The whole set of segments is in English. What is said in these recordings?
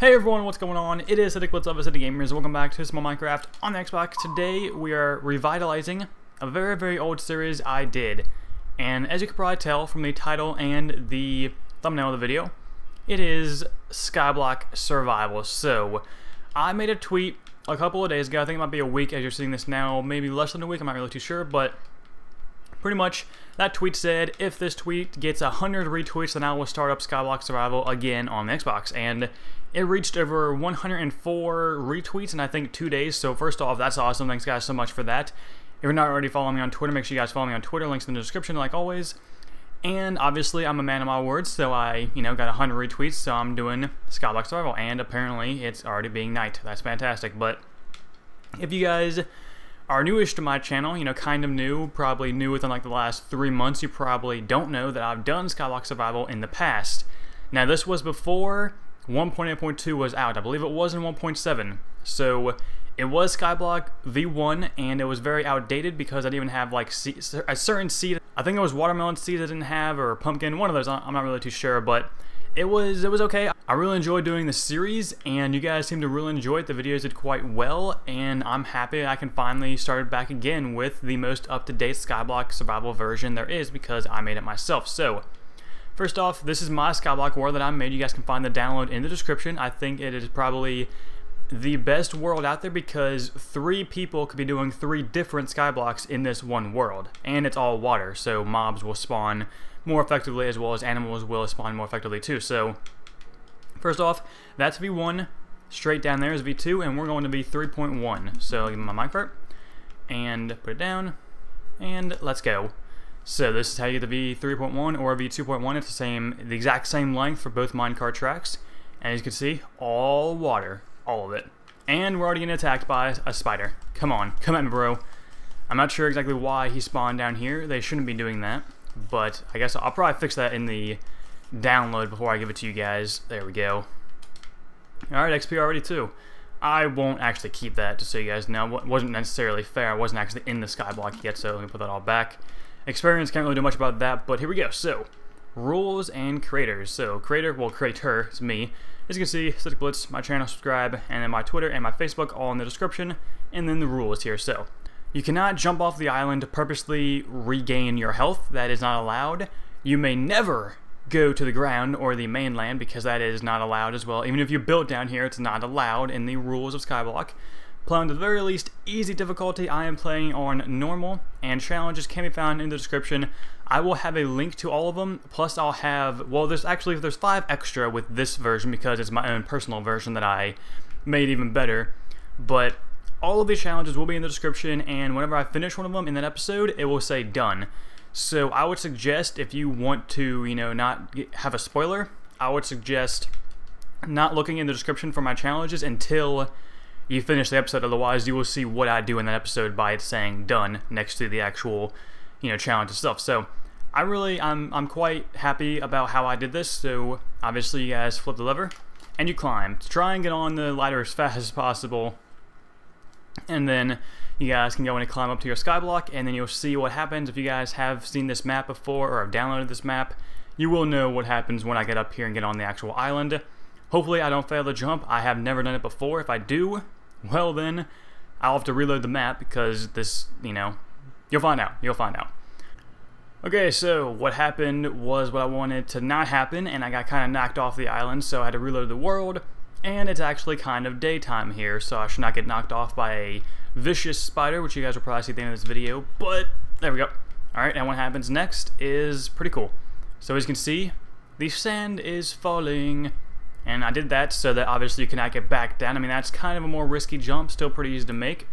Hey everyone, what's going on? It is AciDic, BliTzz of AciDic Gamers. Welcome back to some more Minecraft on the Xbox. Today we are revitalizing a very old series I did. And as you can probably tell from the title and the thumbnail of the video, it is Skyblock Survival. So, I made a tweet a couple of days ago. I think it might be a week as you're seeing this now. Maybe less than a week, I'm not really too sure. But pretty much, that tweet said, if this tweet gets 100 retweets, then I will start up Skyblock Survival again on the Xbox. And it reached over 104 retweets in I think 2 days, so first off, that's awesome. Thanks guys so much for that. If you're not already following me on Twitter, make sure you guys follow me on Twitter. Links in the description like always. And obviously, I'm a man of my words, so I, got 100 retweets, so I'm doing Skyblock Survival. And apparently, it's already being night. That's fantastic. But if you guys are newish to my channel, kind of new, probably new within like the last 3 months, you probably don't know that I've done Skyblock Survival in the past. Now, this was before 1.8.2 was out. I believe it was in 1.7. So it was Skyblock V1, and it was very outdated because I didn't even have like a certain seed. I think it was watermelon seeds I didn't have, or pumpkin, one of those. I'm not really too sure, but it was okay. I really enjoyed doing the series, and you guys seem to really enjoy it. The videos did quite well, and I'm happy I can finally start it back again with the most up-to-date Skyblock Survival version there is because I made it myself. So first off, this is my Skyblock world that I made. You guys can find the download in the description. I think it is probably the best world out there because 3 people could be doing 3 different Skyblocks in this one world. And it's all water, so mobs will spawn more effectively as well as animals will spawn more effectively too. So, first off, that's V1. Straight down there is V2, and we're going to be 3.1. So, give me my minecart, and put it down, and let's go. So this is how you get the V3.1 or V2.1. It's the exact same length for both minecart tracks. And as you can see, all water, all of it. And we're already getting attacked by a spider. Come on, come at me, bro. I'm not sure exactly why he spawned down here. They shouldn't be doing that. But I guess I'll probably fix that in the download before I give it to you guys. There we go. Alright, XP already too. I won't actually keep that, just so you guys know. It wasn't necessarily fair. I wasn't actually in the Skyblock yet, so let me put that all back. Experience, can't really do much about that, but here we go. So, rules and creators. So, creator, it's me. As you can see, AciDic BliTzz, my channel, subscribe, and then my Twitter and my Facebook all in the description, and then the rules here. So, you cannot jump off the island to purposely regain your health. That is not allowed. You may never go to the ground or the mainland because that is not allowed as well. Even if you build down here, it's not allowed in the rules of Skyblock. Playing to the very least easy difficulty. I am playing on normal, and challenges can be found in the description. I will have a link to all of them, plus I'll have, there's 5 extra with this version because it's my own personal version that I made even better. But all of these challenges will be in the description, and whenever I finish one of them in that episode, it will say done. So I would suggest, if you want to, not have a spoiler, I would suggest not looking in the description for my challenges until you finish the episode. Otherwise, you will see what I do in that episode by it saying done next to the actual, challenge itself. So, I'm quite happy about how I did this. So, obviously, you guys flip the lever and you climb. Try and get on the ladder as fast as possible. And then you guys can go in and climb up to your Skyblock, and then you'll see what happens. If you guys have seen this map before or have downloaded this map, you will know what happens when I get up here and get on the actual island. Hopefully, I don't fail the jump. I have never done it before. If I do, well then, I'll have to reload the map because this, you'll find out. You'll find out. Okay, so what happened was what I wanted to not happen, and I got kind of knocked off the island, so I had to reload the world, and it's actually kind of daytime here, so I should not get knocked off by a vicious spider, which you guys will probably see at the end of this video, but there we go. Alright, and what happens next is pretty cool. So as you can see, the sand is falling. And I did that so that obviously you cannot get back down. I mean, that's kind of a more risky jump, still pretty easy to make.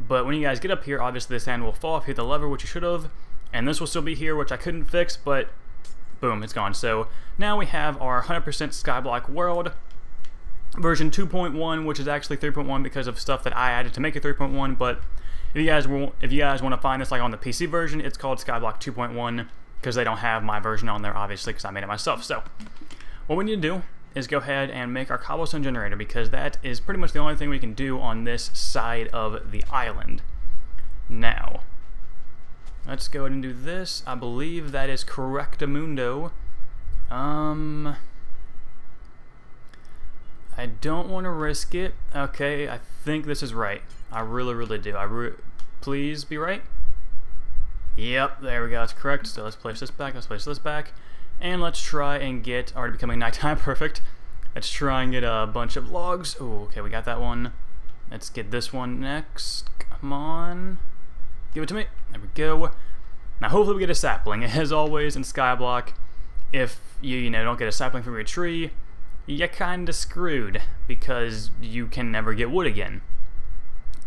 But when you guys get up here, obviously the sand will fall if you hit the lever, which you should have. And this will still be here, which I couldn't fix, but boom, it's gone. So now we have our 100% Skyblock world. Version 2.1, which is actually 3.1 because of stuff that I added to make it 3.1. But if you guys want to find this like on the PC version, it's called Skyblock 2.1 because they don't have my version on there, obviously, because I made it myself. So what we need to do is go ahead and make our cobblestone generator because that is pretty much the only thing we can do on this side of the island. Now, let's go ahead and do this. I believe that is Correctamundo. I don't want to risk it. Okay, I think this is right. I really do. Please be right. Yep, there we go. That's correct. So let's place this back. Let's place this back. And let's try and get, already becoming nighttime, perfect. Let's try and get a bunch of logs. Oh, okay, we got that one. Let's get this one next. Come on. Give it to me. There we go. Now hopefully we get a sapling. As always in Skyblock, if you don't get a sapling from your tree, you're kinda screwed because you can never get wood again.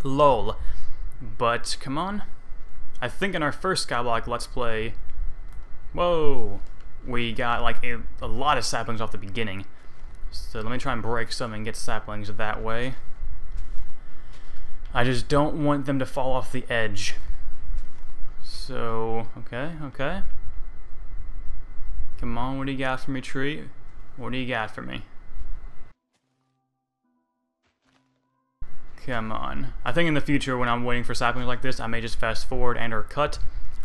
Lol. But come on. I think in our first Skyblock Let's Play, whoa, we got like a lot of saplings off the beginning. So let me try and break some and get saplings that way. I just don't want them to fall off the edge. So, okay. Come on, what do you got for me, tree? What do you got for me? Come on. I think in the future when I'm waiting for saplings like this, I may just fast forward and or cut.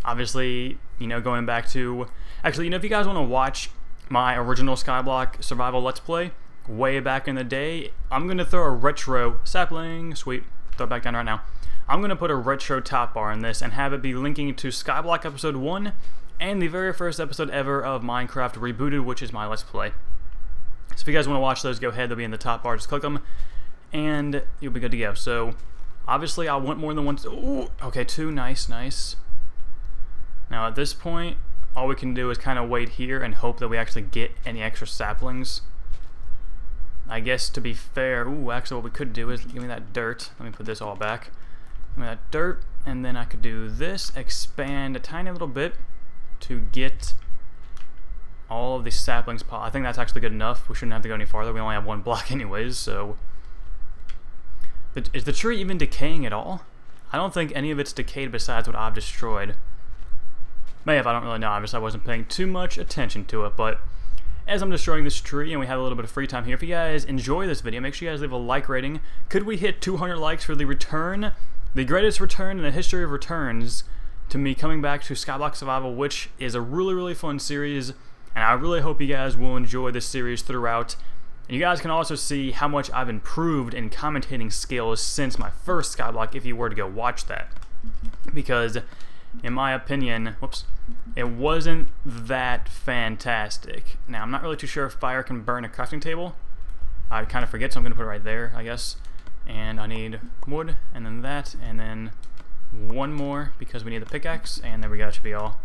Obviously, going back to... Actually, if you guys want to watch my original Skyblock survival Let's Play way back in the day, I'm going to throw a retro sapling. Sweet. Throw it back down right now. I'm going to put a retro top bar in this and have it be linking to Skyblock episode 1 and the very first episode ever of Minecraft Rebooted, which is my Let's Play. So if you guys want to watch those, go ahead. They'll be in the top bar. Just click them and you'll be good to go. So obviously I want more than one. Ooh, okay, 2. Nice. Now at this point, all we can do is kind of wait here and hope that we actually get any extra saplings. I guess to be fair, ooh, actually what we could do is give me that dirt. Let me put this all back. Give me that dirt, and then I could do this, expand a tiny little bit to get all of these saplings. I think that's actually good enough. We shouldn't have to go any farther. We only have 1 block anyways, so... Is the tree even decaying at all? I don't think any of it's decayed besides what I've destroyed. May have, I don't really know. Obviously I wasn't paying too much attention to it, but as I'm destroying this tree and we have a little bit of free time here, if you guys enjoy this video, make sure you guys leave a like rating. Could we hit 200 likes for the return? The greatest return in the history of returns to me coming back to Skyblock Survival, which is a really fun series, and I really hope you guys will enjoy this series throughout. And you guys can also see how much I've improved in commentating skills since my first Skyblock if you were to go watch that. Because, in my opinion, whoops, it wasn't that fantastic. Now, I'm not really too sure if fire can burn a crafting table. I kind of forget, so I'm going to put it right there, I guess. And I need wood, and then that, and then 1 more because we need the pickaxe, and there we go, that should be all.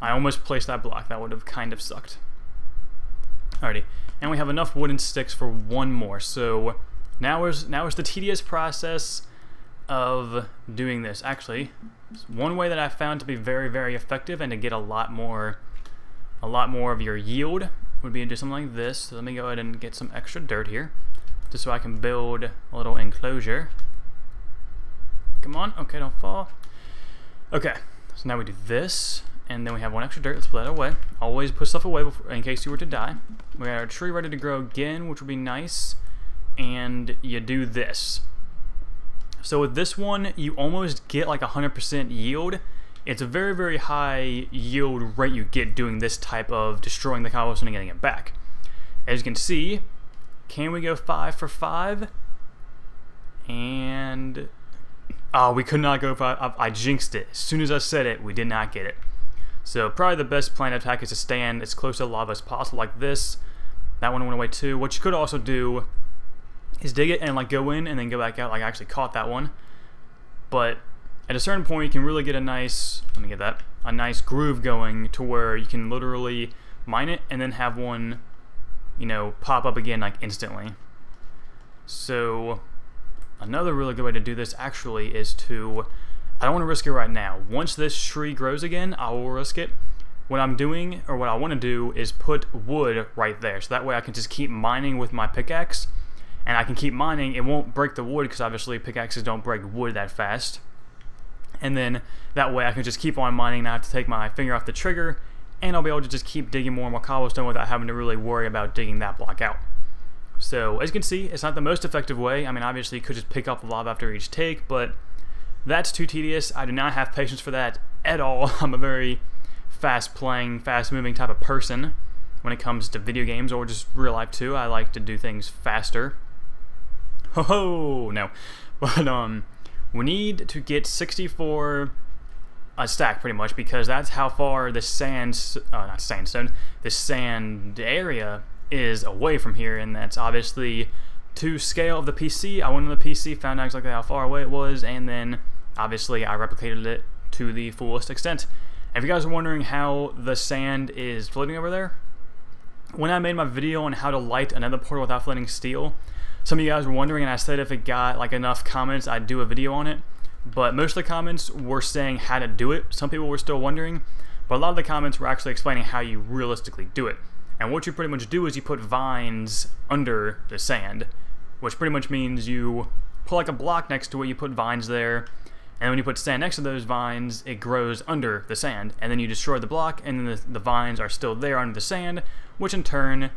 I almost placed that block. That would have kind of sucked. Alrighty, and we have enough wooden sticks for 1 more. So now is the tedious process of doing this. Actually, one way that I found to be very effective and to get a lot more of your yield would be to do something like this. So let me go ahead and get some extra dirt here, just so I can build a little enclosure. Come on, okay, don't fall. Okay, so now we do this, and then we have 1 extra dirt. Let's put that away. Always put stuff away before, in case you were to die. We got our tree ready to grow again, which would be nice. And you do this. So with this one, you almost get like 100% yield. It's a very high yield rate you get doing this type of destroying the cobblestone and getting it back. As you can see, can we go 5 for 5? And... oh, we could not go 5. I jinxed it. As soon as I said it, we did not get it. So probably the best plan of attack is to stand as close to the lava as possible, like this. That one went away too. What you could also do is dig it and like go in and then go back out. Like I actually caught that one. But at a certain point, you can really get a nice, a nice groove going to where you can literally mine it and then have one, pop up again like instantly. So another really good way to do this actually is to, I don't want to risk it right now. Once this tree grows again, I will risk it. What I'm doing, or what I want to do, is put wood right there. So that way I can just keep mining with my pickaxe. And I can keep mining. It won't break the wood because obviously pickaxes don't break wood that fast. And then that way I can just keep on mining, not have to take my finger off the trigger. And I'll be able to just keep digging more and more cobblestone without having to really worry about digging that block out. So as you can see, it's not the most effective way. I mean, obviously you could just pick up the lava after each take, but that's too tedious. I do not have patience for that at all. I'm a very fast playing, fast moving type of person. when it comes to video games or just real life too. I like to do things faster. Ho ho! No. But, we need to get 64 a stack pretty much, because that's how far the not sandstone, the sand area is away from here, and that's obviously to scale of the PC. I went on the PC, found out exactly how far away it was, and then obviously I replicated it to the fullest extent. And if you guys are wondering how the sand is floating over there, when I made my video on how to light another portal without flooding steel, some of you guys were wondering, and I said if it got like enough comments I'd do a video on it. But most of the comments were saying how to do it. Some people were still wondering, but a lot of the comments were actually explaining how you realistically do it. And what you pretty much do is you put vines under the sand, which pretty much means you put like a block next to it, you put vines there, and when you put sand next to those vines, it grows under the sand, and then you destroy the block, and then the vines are still there under the sand, which in turn,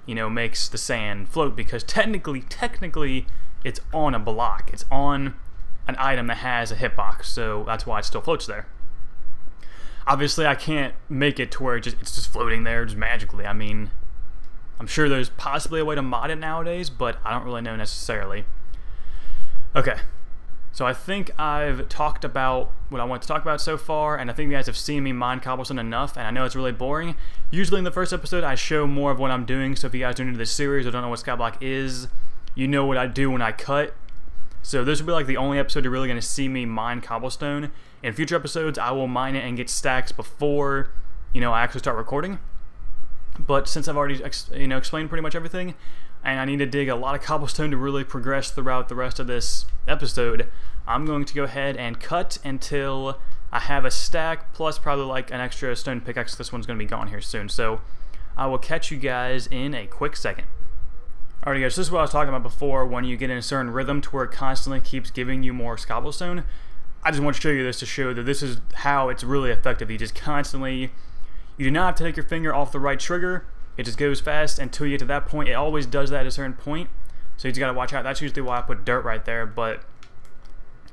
you know, makes the sand float, because technically, it's on a block. It's on an item that has a hitbox, so that's why it still floats there. Obviously, I can't make it to where it's just floating there just magically. I mean, I'm sure there's possibly a way to mod it nowadays, but I don't really know necessarily. Okay, so I think I've talked about what I want to talk about so far, and I think you guys have seen me mine cobblestone enough, and I know it's really boring. Usually in the first episode, I show more of what I'm doing, so if you guys are new to this series or don't know what Skyblock is, you know what I do when I cut. So this will be like the only episode you're really going to see me mine cobblestone. In future episodes, I will mine it and get stacks before, you know, I actually start recording. But since I've already, explained pretty much everything, and I need to dig a lot of cobblestone to really progress throughout the rest of this episode, I'm going to go ahead and cut until I have a stack, plus probably like an extra stone pickaxe. This one's going to be gone here soon. So I will catch you guys in a quick second. Alright guys, this is what I was talking about before, when you get in a certain rhythm to where it constantly keeps giving you more cobblestone. I just want to show you this to show that this is how it's really effective. You just constantly, you do not have to take your finger off the right trigger, it just goes fast until you get to that point. It always does that at a certain point, so you just gotta watch out. That's usually why I put dirt right there, but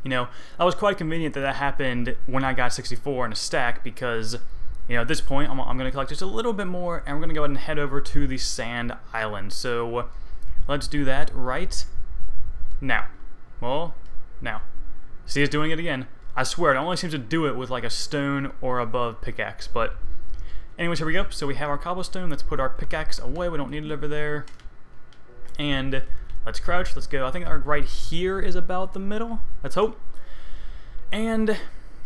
you know, that was quite convenient that happened when I got 64 in a stack, because you know, at this point I'm gonna collect just a little bit more, and we're gonna go ahead and head over to the sand island. So let's do that right now. Well, now. See, it's doing it again. I swear, it only seems to do it with like a stone or above pickaxe. But anyways, here we go. So we have our cobblestone. Let's put our pickaxe away. We don't need it over there. And let's crouch. Let's go. I think our right here is about the middle. Let's hope. And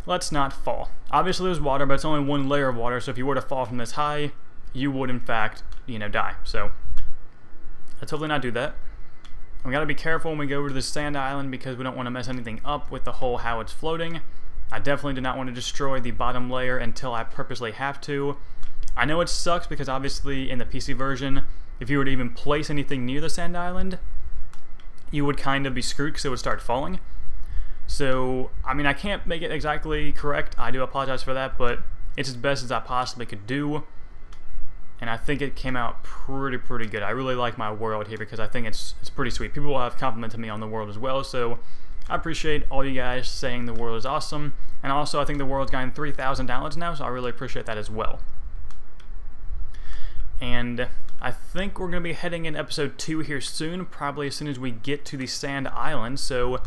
let's not fall. Obviously, there's water, but it's only one layer of water. So if you were to fall from this high, you would, in fact, you know, die. So let's hopefully not do that. We gotta be careful when we go over to the sand island, because we don't want to mess anything up with the whole how it's floating. I definitely do not want to destroy the bottom layer until I purposely have to. I know it sucks because obviously in the PC version, if you were to even place anything near the sand island, you would kind of be screwed because it would start falling. So, I mean, I can't make it exactly correct. I do apologize for that, but it's as best as I possibly could do. And I think it came out pretty good. I really like my world here because I think it's pretty sweet. People will have complimented me on the world as well, so I appreciate all you guys saying the world is awesome. And also, I think the world's gotten 3,000 downloads now, so I really appreciate that as well. And I think we're going to be heading in episode 2 here soon, probably as soon as we get to the sand island. So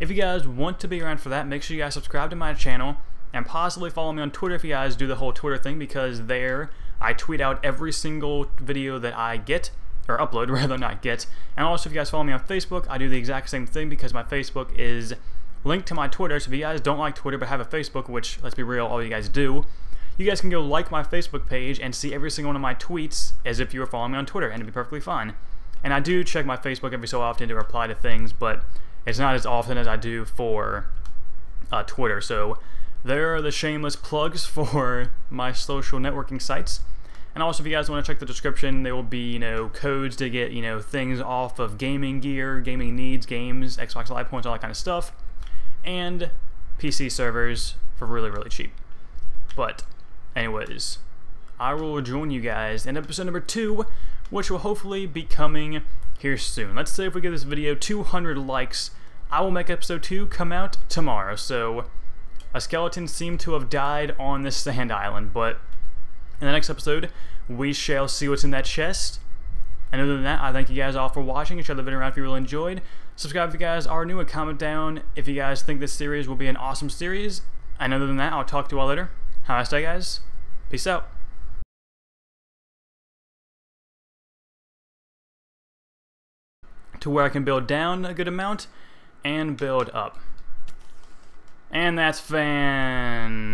if you guys want to be around for that, make sure you guys subscribe to my channel and possibly follow me on Twitter if you guys do the whole Twitter thing, because there I tweet out every single video that I get, or upload rather, not get. And also if you guys follow me on Facebook, I do the exact same thing because my Facebook is linked to my Twitter. So if you guys don't like Twitter but have a Facebook, which, let's be real, all you guys do, you guys can go like my Facebook page and see every single one of my tweets as if you were following me on Twitter, and it'd be perfectly fine. And I do check my Facebook every so often to reply to things, but it's not as often as I do for Twitter. So there are the shameless plugs for my social networking sites. And also, if you guys want to check the description, there will be, you know, codes to get, you know, things off of gaming gear, gaming needs, games, Xbox Live points, all that kind of stuff, and PC servers for really cheap. But anyways, I will join you guys in episode number 2, which will hopefully be coming here soon. Let's say if we get this video 200 likes, I will make episode 2 come out tomorrow. So a skeleton seemed to have died on this sand island, but in the next episode, we shall see what's in that chest. And other than that, I thank you guys all for watching. Share the video around if you really enjoyed. Subscribe if you guys are new, and comment down if you guys think this series will be an awesome series. And other than that, I'll talk to you all later. Have a nice day, guys. Peace out. To where I can build down a good amount and build up. And that's fantastic.